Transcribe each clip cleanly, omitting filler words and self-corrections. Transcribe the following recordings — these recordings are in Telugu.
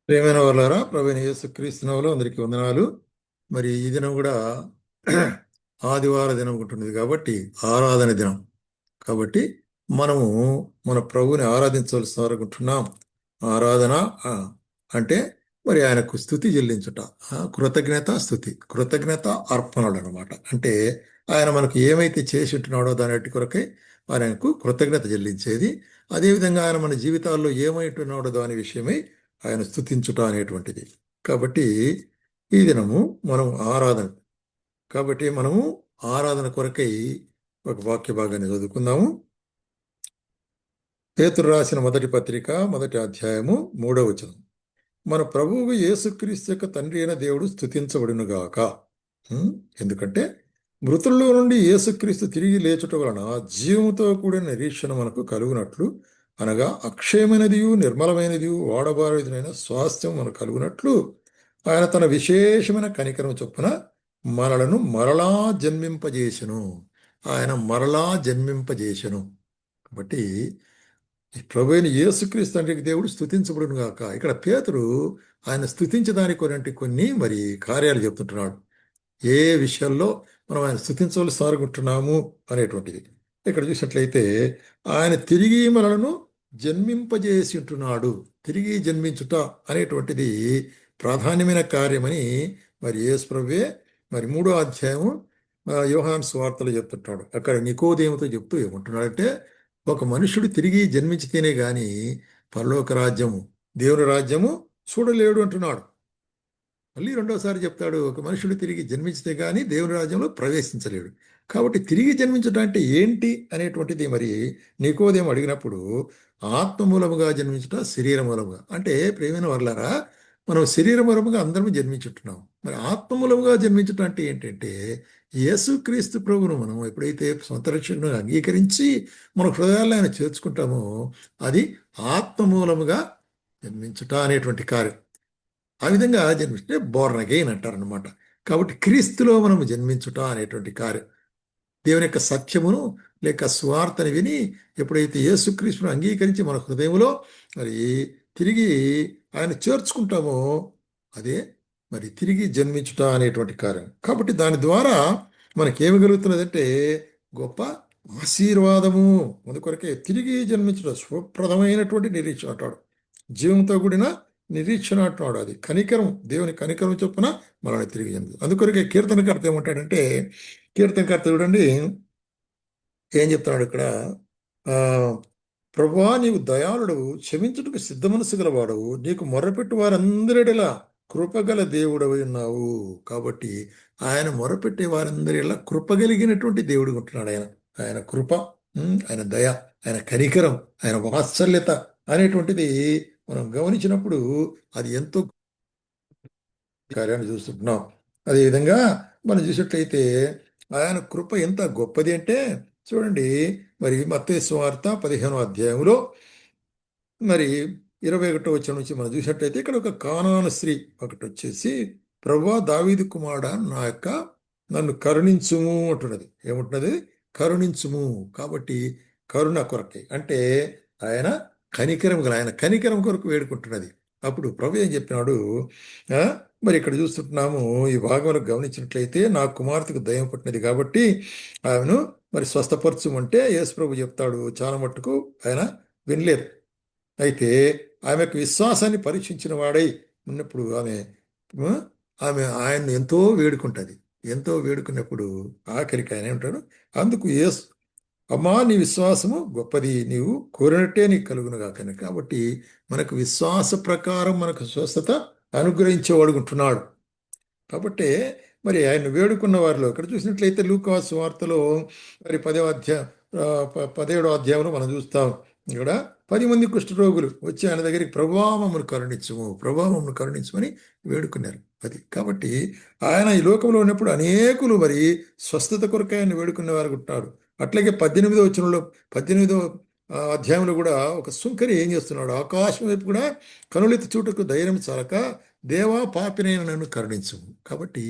ప్రియమైన వాళ్ళారా, ప్రభువైన యేసుక్రీస్తు నామములో అందరికీ వందనాలు. మరి ఈ దినం కూడా ఆదివార దినం ఉంటున్నది కాబట్టి ఆరాధన దినం కాబట్టి మనము మన ప్రభువుని ఆరాధించవలసి అనుకుంటున్నాం. ఆరాధన ఆ, అంటే మరి ఆయనకు స్తుతి చెల్లించుట, కృతజ్ఞత అర్పణలు అనమాట. అంటే ఆయన మనకు ఏమైతే చేసి ఉంటున్నాడో దాని కొరకై ఆయనకు కృతజ్ఞత చెల్లించేది. అదేవిధంగా ఆయన మన జీవితాల్లో ఏమైంటున్నాడో దాని విషయమై ఆయన స్తుతించుట అనేటువంటిది. కాబట్టి ఈ దినము మనం ఆరాధన కాబట్టి మనము ఆరాధన కొరకై ఒక వాక్య భాగాన్ని చదువుకుందాము. పేతురు రాసిన మొదటి పత్రిక 1వ అధ్యాయము 3వ వచనం. మన ప్రభువు యేసుక్రీస్తు యొక్క తండ్రి అయిన దేవుడు స్తుతించబడునుగాక. ఎందుకంటే మృతుల్లో నుండి యేసుక్రీస్తు తిరిగి లేచుట వలన జీవముతో కూడిన నిరీక్షణ మనకు కలుగునట్లు, అనగా అక్షయమైనదియు నిర్మలమైనదియు వాడబారిదైన స్వాస్థ్యం మనకు కలుగునట్లు ఆయన తన విశేషమైన కనికరం చొప్పున మనలను మరలా జన్మింపజేసెను. ఆయన మరలా జన్మింపజేసెను. కాబట్టి ఈ ప్రభువైన యేసుక్రీస్తు తండ్రికి దేవుడు స్తుతించబడును గాక. ఇక్కడ పేతురు ఆయన స్తుతించడానికి కొన్ని మరి కార్యాలు చెప్తుంటున్నాడు. ఏ విషయాల్లో మనం ఆయన స్తుతించవలసి సాగుంటున్నాము అనేటువంటిది. ఇక్కడ చూసినట్లయితే ఆయన తిరిగి మనలను జన్మింపజేసి ఉంటున్నాడు. తిరిగి జన్మించుట అనేటువంటిది ప్రాధాన్యమైన కార్యమని మరి యేసు ప్రభువే మరి 3వ అధ్యాయము యోహాను సువార్తలో చెప్తుంటాడు. అక్కడ నికోదేముతో చెప్తూ ఏమంటున్నాడంటే, ఒక మనుషుడు తిరిగి జన్మించితేనే గాని పరలోక రాజ్యము, దేవుని రాజ్యము చూడలేడు అంటున్నాడు. మళ్ళీ రెండోసారి చెప్తాడు, ఒక మనుషుడు తిరిగి జన్మించితే గాని దేవుని రాజ్యంలో ప్రవేశించలేడు. కాబట్టి తిరిగి జన్మించడం అంటే ఏంటి అనేటువంటిది మరి నికోదేము అడిగినప్పుడు, ఆత్మ మూలముగా జన్మించుట, శరీర మూలముగా. అంటే ప్రియమైన వర్లారా, మనం శరీర మూలముగా అందరం జన్మించుంటున్నాం. మరి ఆత్మ మూలముగా జన్మించడం అంటే ఏంటంటే, యేసుక్రీస్తు ప్రభువును మనం ఎప్పుడైతే సొంత రక్షణను అంగీకరించి మన హృదయాల్లో ఆయన చేర్చుకుంటామో అది ఆత్మ మూలముగా జన్మించుట అనేటువంటి కార్యం. ఆ విధంగా జన్మిస్తే బోర్న్ అగైన్ అంటారనమాట. కాబట్టి క్రీస్తులో మనము జన్మించుట అనేటువంటి కార్యం, దేవుని యొక్క సత్యమును లేక స్వార్థని విని ఎప్పుడైతే యేసుక్రీస్తును అంగీకరించి మన హృదయంలో మరి తిరిగి ఆయన చేర్చుకుంటామో అదే మరి తిరిగి జన్మించుట అనేటువంటి కార్యం. కాబట్టి దాని ద్వారా మనకేమి కలుగుతున్నదంటే గొప్ప ఆశీర్వాదము. అందుకొరకే తిరిగి జన్మించడం శుభప్రదమైనటువంటి నిరీక్షణ అంటాడు. జీవంతో కూడిన నిరీక్షణ అంటున్నాడు. అది కనికరం, దేవుని కనికరం చొప్పున మనల్ని తిరిగి జన్మించు. అందుకొరకే కీర్తనకర్త ఏమంటాడంటే, కీర్తనకర్త చూడండి ఏం చెప్తున్నాడు ఇక్కడ. ఆ ప్రభువా, నీవు దయాళుడవు, క్షమించుటకు సిద్ధ మనసు గలవాడవు, నీకు మొర్రపెట్టు వారందరిలా కృపగల దేవుడవై ఉన్నావు. కాబట్టి ఆయన మొరపెట్టే వారందరిలా కృపగలిగినటువంటి దేవుడు ఉంటున్నాడు. ఆయన కృప, ఆయన దయ, ఆయన కనికరం, ఆయన వాత్సల్యత అనేటువంటిది మనం గమనించినప్పుడు అది ఎంతో కార్యాన్ని చూస్తున్నాం. అదేవిధంగా మనం చూసినట్లయితే ఆయన కృప ఎంత గొప్పది అంటే చూడండి, మరి మత్తయి సువార్త 15వ అధ్యాయంలో మరి 21వ వచనం నుంచి మనం చూసినట్లయితే ఇక్కడ ఒక కానాను స్త్రీ ఒకటి వచ్చేసి, ప్రభువా దావీదు కుమారుడా, నన్ను కరుణించుము అంటున్నది. ఏముంటున్నది? కరుణించుము. కాబట్టి కరుణ కొరకే అంటే ఆయన కనికరం గల, ఆయన కనికరం కొరకు వేడుకుంటున్నది. అప్పుడు ప్రభు ఏం చెప్పినాడు, ఆ మరి ఇక్కడ చూస్తుంటున్నాము ఈ భాగంలో గమనించినట్లయితే, నా కుమార్తెకు దయ్యం పుట్టినది కాబట్టి ఆమెను మరి స్వస్థపరచుమంటే యేసు ప్రభు చెప్తాడు. చాలా మట్టుకు ఆయన వినలేదు. అయితే ఆమెకు విశ్వాసాన్ని పరీక్షించిన వాడై ఉన్నప్పుడు ఆ, ఆమె ఆయన్ని ఎంతో వేడుకుంటుంది. ఎంతో వేడుకున్నప్పుడు ఆఖరికి ఆయన ఏమంటాడు, అందుకు యేసు, అమ్మా నీ విశ్వాసము గొప్పది, నీవు కోరినట్టే నీకు కలుగునుగా. కనుక కాబట్టి మనకు విశ్వాస ప్రకారం మనకు స్వస్థత అనుగ్రహించేవాడుకుంటున్నాడు. కాబట్టి మరి ఆయన వేడుకున్న వారిలో ఇక్కడ చూసినట్లయితే లూకా సువార్తలో మరి 17వ అధ్యాయంలో మనం చూస్తాం. ఇక్కడ 10 మంది కుష్ఠరోగులు వచ్చి ఆయన దగ్గరికి ప్రభావమును కరుణించము, ప్రభావమును కరుణించమని వేడుకున్నారు. అది కాబట్టి ఆయన ఈ లోకంలో ఉన్నప్పుడు అనేకులు మరి స్వస్థత కొరకు ఆయన వేడుకునే వారు ఉంటారు. అట్లాగే 18వ అధ్యాయంలో కూడా ఒక సుంకరి ఏం చేస్తున్నాడు, ఆకాశం వైపు కూడా కనులెత్తి చూటకు ధైర్యం చాలక, దేవా పాపినైన నన్ను కరుణించు. కాబట్టి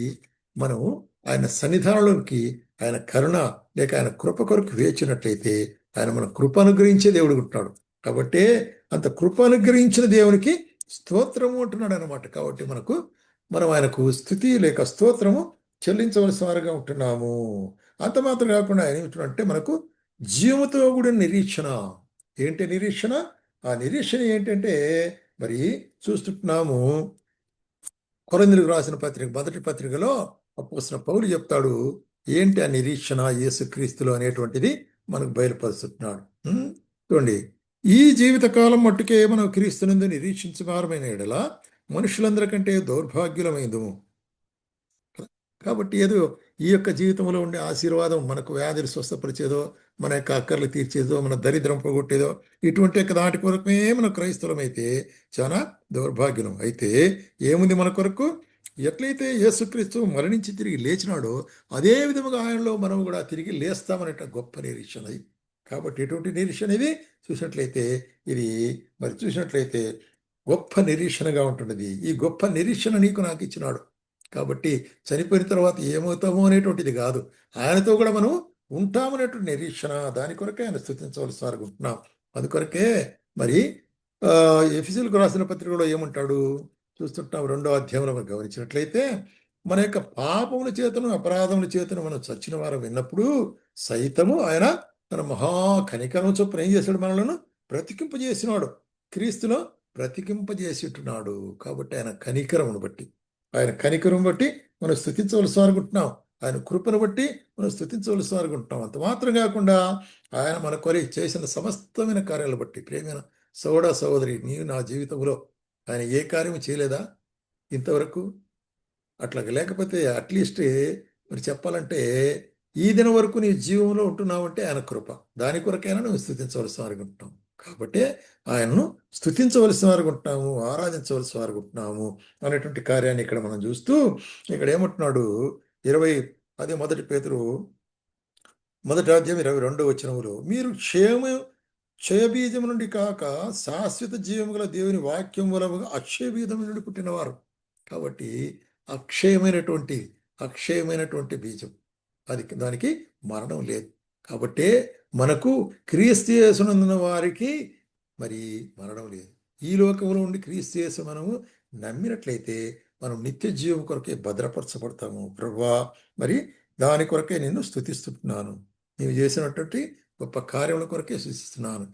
మనం ఆయన సన్నిధానంలోకి ఆయన కరుణ లేక ఆయన కృప కొరకు వేచినట్లయితే ఆయన మన కృప అనుగ్రహించే దేవుడు ఉంటున్నాడు. కాబట్టి అంత కృప అనుగ్రహించిన దేవునికి స్తోత్రము అంటున్నాడు అనమాట. కాబట్టి మనం ఆయనకు స్థుతి లేక స్తోత్రము చెల్లించవలసిన వారుగా ఉంటున్నాము. అంత మాత్రం కాకుండా ఆయన ఏమిటంటే మనకు జీవముతో కూడిన నిరీక్షణ. ఏంటి నిరీక్షణ? ఆ నిరీక్షణ ఏంటంటే మరి చూస్తుంటున్నాము. కొరింథీయులకు రాసిన పత్రిక మొదటి పత్రికలో అపోస్తలుడైన పౌలు చెప్తాడు, ఏంటి ఆ నిరీక్షణ యేసుక్రీస్తులో అనేటువంటిది మనకు బయలుపరుస్తున్నాడు. చూడండి, ఈ జీవితకాలం మట్టుకే మనం క్రీస్తునందు నిరీక్షించవారమైన ఎడల మనుషులందరికంటే దౌర్భాగ్యులమైందుము. కాబట్టి ఏదో ఈ యొక్క జీవితంలో ఉండే ఆశీర్వాదం మనకు వ్యాధులు స్వస్థపరిచేదో, మన యొక్క అక్కర్లు తీర్చేదో, మన దరిద్రం పోగొట్టేదో, ఇటువంటి యొక్క దాటి కొరకే మన క్రైస్తవులమైతే చాలా దౌర్భాగ్యం. అయితే ఏముంది మన కొరకు? ఎట్లయితే యేసుక్రీస్తు మరణించి తిరిగి లేచినాడో అదే విధముగా ఆయనలో మనం కూడా తిరిగి లేస్తామనే గొప్ప నిరీక్షణ ఇది. కాబట్టి ఎటువంటి నిరీక్షణ ఇది చూసినట్లయితే, ఇది మరి చూసినట్లయితే గొప్ప నిరీక్షణగా ఉంటున్నది. ఈ గొప్ప నిరీక్షణ నీకు నాకు ఇచ్చినాడు. కాబట్టి చనిపోయిన తర్వాత ఏమవుతామో అనేటువంటిది కాదు, ఆయనతో కూడా మనం ఉంటామనేటువంటి నిరీక్షణ. దాని కొరకే ఆయన స్తుతించవలసి అనుకుంటున్నాం. అందుకొరకే మరి ఎఫెసీయులకు రాసిన పత్రికలో ఏమంటాడు చూస్తుంటాం. 2వ అధ్యాయంలో మనం గమనించినట్లయితే, మన యొక్క పాపముల చేతను అపరాధముల చేతను మనం చచ్చిన వారు విన్నప్పుడు సైతము ఆయన తన మహా కనికరం చొప్పున ఏం చేశాడు? మనలను బ్రతికింపజేసినాడు. క్రీస్తులో బ్రతికింపజేసిట్టున్నాడు. కాబట్టి ఆయన కనికరం బట్టి మనం స్తుతించవలసి అనుకుంటున్నాం. ఆయన కృపను బట్టి మనం స్తుతించవలసి అనుకుంటున్నాం. అంత మాత్రం కాకుండా ఆయన మన కొరకు చేసిన సమస్తమైన కార్యాలు బట్టి. ప్రేమైన సోదరి, నీవు నా జీవితంలో ఆయన ఏ కార్యము చేయలేదా ఇంతవరకు? అట్లాగ లేకపోతే అట్లీస్ట్ మరి చెప్పాలంటే ఈ దినం వరకు నీ జీవంలో ఉంటున్నావంటే ఆయన కృప. దాని కొరకైనా నువ్వు స్తుతించవలసి అనుకుంటున్నాం. కాబట్టి ఆయనను స్తుతించవలసి అనుకుంటున్నాము, ఆరాధించవలసి అనుకుంటున్నాము అనేటువంటి కార్యాన్ని ఇక్కడ మనం చూస్తూ, ఇక్కడ ఏమంటున్నాడు 20 అదే మొదటి పేతురు 1వ అధ్యాయం 22వ వచనములో, మీరు క్షయబీజము నుండి కాక శాశ్వత జీవము గల దేవుని వాక్యం మూలముగా అక్షయ బీజము నుండి పుట్టినవారు. కాబట్టి అక్షయమైనటువంటి బీజం, దానికి మరణం లేదు. కాబట్టే మనకు క్రీస్తు యేసునందున వారికి మరి మరణం లేదు. ఈ లోకంలో ఉండి క్రీస్తు యేసు మనము నమ్మినట్లయితే మనం నిత్య జీవం కొరకే భద్రపరచబడతాము. ప్రభువా, మరి దాని కొరకే నేను స్తుతిస్తున్నాను. నీవు చేసినటువంటి గొప్ప కార్యముల కొరకే స్తుతిస్తున్నాను.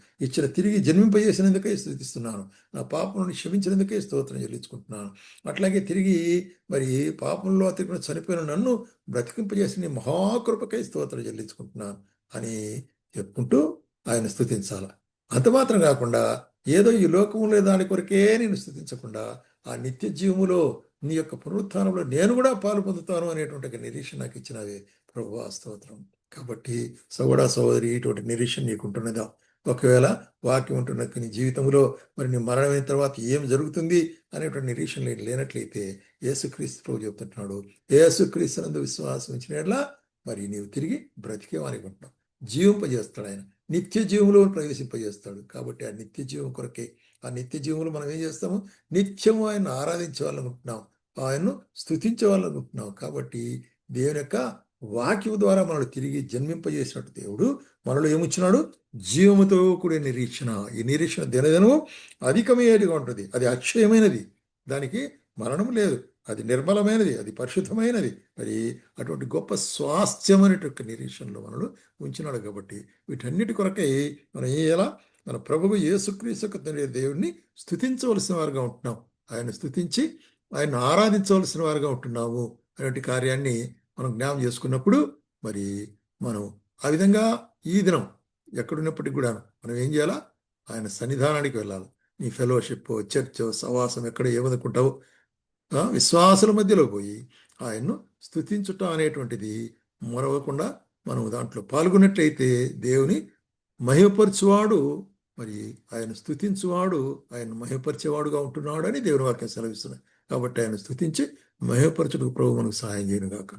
తిరిగి జన్మింపజేసినందుకే స్తుతిస్తున్నాను. నా పాపం నుండి క్షమించినందుకే స్తోత్రం చెల్లించుకుంటున్నాను. అట్లాగే తిరిగి మరి పాపంలో అతికిన చనిపోయిన నన్ను బ్రతికింపజేసిన నీ మహాకృపకై స్తోత్రం చెల్లించుకుంటున్నాను అని చెప్పుకుంటూ ఆయన స్తుతించాల. అంత మాత్రం కాకుండా ఏదో ఈ లోకములో దాని కొరకే నేను స్తుతించకుండా ఆ నిత్య జీవములో నీ యొక్క పునరుత్థానంలో నేను కూడా పాలు పొందుతాను అనేటువంటి నిరీక్షణ నాకు ఇచ్చినవే ప్రభువా, స్తోత్రం. కాబట్టి సోదరి, ఇటువంటి నిరీక్షణ నీకుంటున్నదా? ఒకవేళ వాక్యం ఉంటున్న నీ జీవితంలో మరి నీ మరణమైన తర్వాత ఏం జరుగుతుంది అనేటువంటి నిరీక్షణ లేనట్లయితే యేసుక్రీస్తు ప్రభు చెప్తుంటున్నాడు, యేసుక్రీస్తునందు విశ్వాసం ఉంచినట్లా మరి నీవు తిరిగి బ్రతికేవానుకుంటున్నావు. జీవింపజేస్తాడు ఆయన, నిత్య జీవంలో ప్రవేశింపజేస్తాడు. కాబట్టి ఆ నిత్య జీవం కొరకే, ఆ నిత్య జీవంలో మనం ఏం చేస్తాము? నిత్యము ఆయన ఆరాధించాలనుకుంటున్నాం, ఆయన్ను స్తుతించాలనుకుంటున్నాం. కాబట్టి దేవుని యొక్క వాక్యం ద్వారా మనల్ని తిరిగి జన్మింపజేసినట్టు దేవుడు మనలో ఏముచ్చినాడు? జీవముతో కూడిన నిరీక్షణ. ఈ నిరీక్షణ దినదినము అధికమయ్యేదిగా ఉంటుంది. అది అక్షయమైనది, దానికి మరణం లేదు, అది నిర్మలమైనది, అది పరిశుద్ధమైనది. మరి అటువంటి గొప్ప స్వాస్థ్యమైనటువంటి నిరీక్షణలో మనలో ఉంచినాడు. కాబట్టి వీటన్నిటి కొరకై మనం ఎలా మన ప్రభువు యేసుక్రీస్తు దేవుడిని స్తుతించవలసిన వారుగా ఉంటున్నాం. ఆయన స్తుతించి ఆయన ఆరాధించవలసిన వారుగా ఉంటున్నాము అనేటువంటి కార్యాన్ని మనం జ్ఞాపం చేసుకున్నప్పుడు మరి మనం ఆ విధంగా ఈ దినం ఎక్కడున్నప్పటికీ కూడా మనం ఏం చేయాలా? ఆయన సన్నిధానానికి వెళ్ళాలి. నీ ఫెలోషిప్, చర్చ్, సవాసం ఎక్కడ ఏమనుకుంటావు? విశ్వాసుల మధ్యలో పోయి ఆయన్ను స్తుతించుట అనేటువంటిది మరవకుండా మనం దాంట్లో పాల్గొన్నట్లయితే దేవుని మహిమపరచువాడు, మరి ఆయన స్తుతించువాడు ఆయన మహిమపరిచేవాడుగా ఉంటున్నాడు అని దేవుని వాక్యం సెలవిస్తున్నాయి. కాబట్టి ఆయన స్తుతించి మహిమపరచుటకు ప్రభు మనకు సహాయం చేయను గాక.